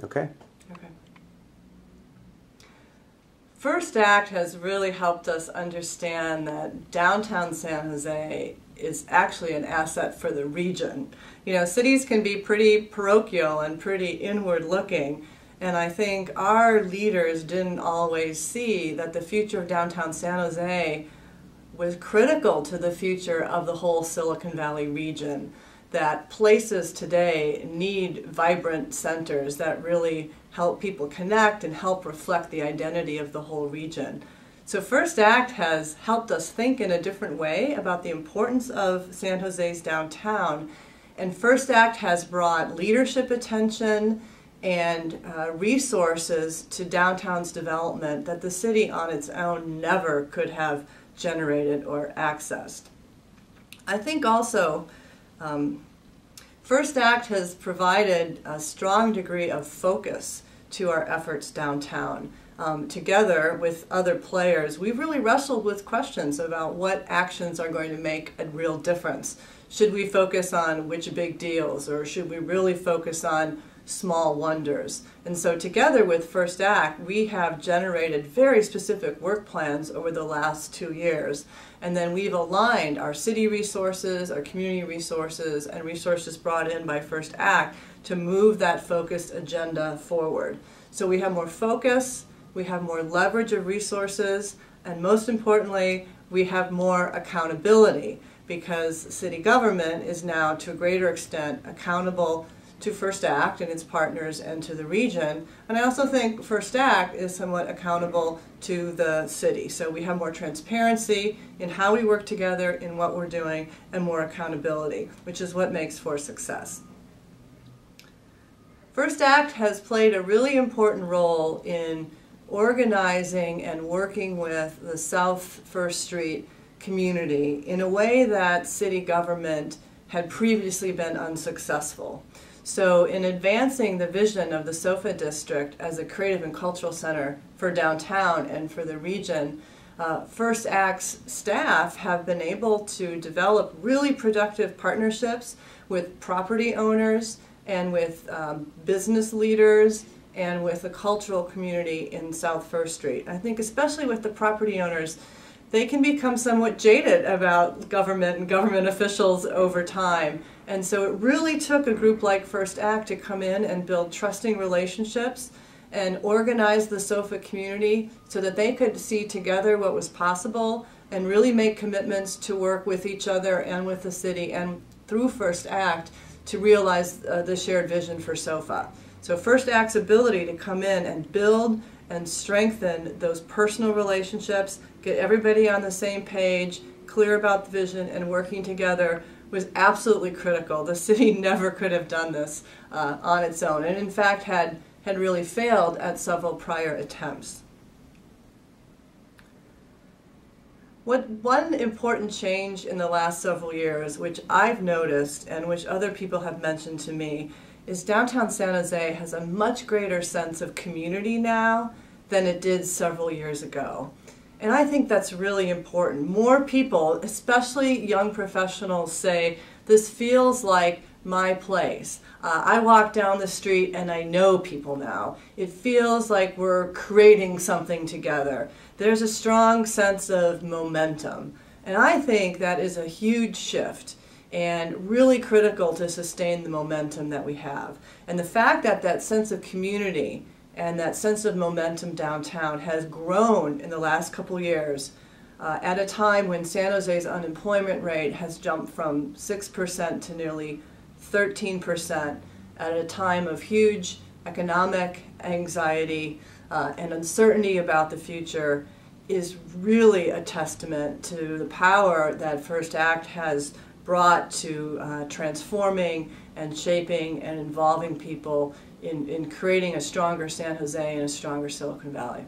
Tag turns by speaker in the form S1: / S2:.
S1: Okay.
S2: Okay. 1stACT has really helped us understand that downtown San Jose is actually an asset for the region. You know, cities can be pretty parochial and pretty inward looking, and I think our leaders didn't always see that the future of downtown San Jose was critical to the future of the whole Silicon Valley region. That places today need vibrant centers that really help people connect and help reflect the identity of the whole region. So 1stACT has helped us think in a different way about the importance of San Jose's downtown, and 1stACT has brought leadership attention and resources to downtown's development that the city on its own never could have generated or accessed. I think also 1stACT has provided a strong degree of focus to our efforts downtown. Together with other players, we've really wrestled with questions about what actions are going to make a real difference. Should we focus on which big deals, or should we really focus on small wonders? And so together with 1stACT, we have generated very specific work plans over the last 2 years. And then we've aligned our city resources, our community resources, and resources brought in by 1stACT to move that focused agenda forward. So we have more focus, we have more leverage of resources, and most importantly, we have more accountability, because city government is now to a greater extent accountable to 1stACT and its partners and to the region. And I also think 1stACT is somewhat accountable to the city. So we have more transparency in how we work together, in what we're doing, and more accountability, which is what makes for success. 1stACT has played a really important role in organizing and working with the South 1st Street community in a way that city government had previously been unsuccessful. So in advancing the vision of the SoFA district as a creative and cultural center for downtown and for the region, 1stACT's staff have been able to develop really productive partnerships with property owners and with business leaders and with the cultural community in South 1st Street. I think especially with the property owners, they can become somewhat jaded about government and government officials over time. And so it really took a group like 1stACT to come in and build trusting relationships and organize the SoFA community so that they could see together what was possible and really make commitments to work with each other and with the city and through 1stACT to realize the shared vision for SoFA. So 1stACT's ability to come in and build and strengthen those personal relationships, get everybody on the same page, clear about the vision, and working together was absolutely critical. The city never could have done this on its own, and in fact had really failed at several prior attempts. One important change in the last several years, which I've noticed and which other people have mentioned to me, is downtown San Jose has a much greater sense of community now than it did several years ago. And I think that's really important. More people, especially young professionals, say, this feels like my place. I walk down the street and I know people now. It feels like we're creating something together. There's a strong sense of momentum. And I think that is a huge shift and really critical to sustain the momentum that we have. And the fact that that sense of community and that sense of momentum downtown has grown in the last couple years at a time when San Jose's unemployment rate has jumped from 6% to nearly 13%, at a time of huge economic anxiety and uncertainty about the future, is really a testament to the power that 1stACT has brought to transforming and shaping and involving people in creating a stronger San Jose and a stronger Silicon Valley.